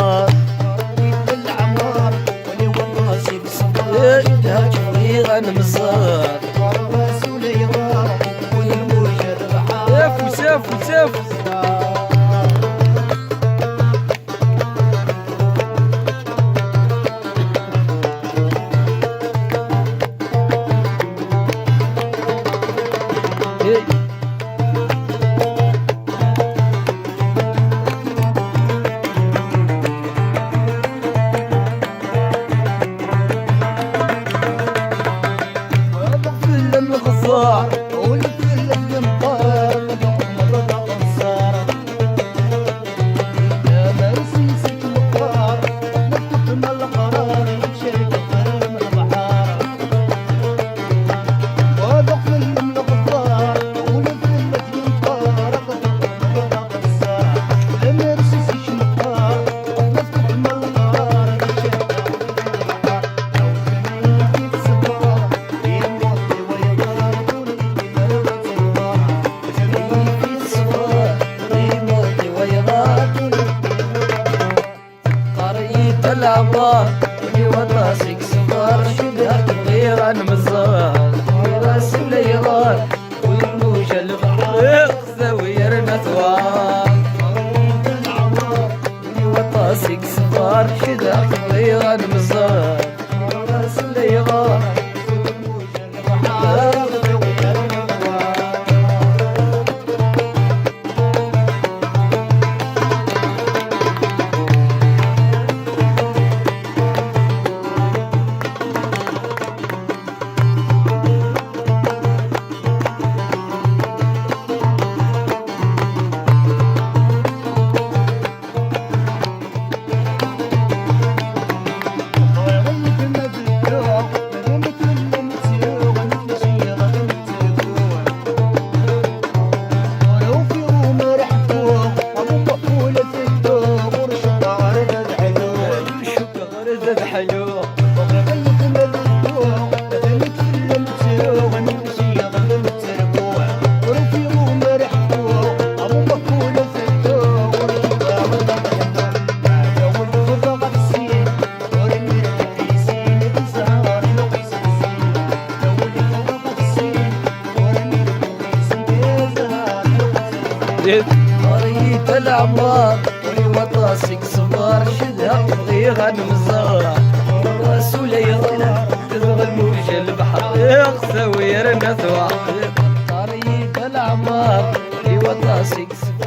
المزار العمار ولي والراسي بصبار شدها كبير المزار رسول يغار والموجة البحار سافو سافو الغزار والكل المطار مضى قصار يا مرسي ست مقار نفط من القرار شرق قرم البحار وضق من الغزار والكل المطار مضى قصار يا مرسي ست مقار نفط من القرار شرق العبار ولي وطاسك صفار شدها تغير المزار راسل يغار والموجة البحر زوير نثوار ولي وطاسك صفار شدها تغير المزار راسل يغار والموجة البحر حلو قريت العمار ولي وطاسك صبار شدها تغير المزار رسول يغنى تبغى الموجة البحر يغسى ويرنث وعطيق قريت العمار ولي وطاسك صبار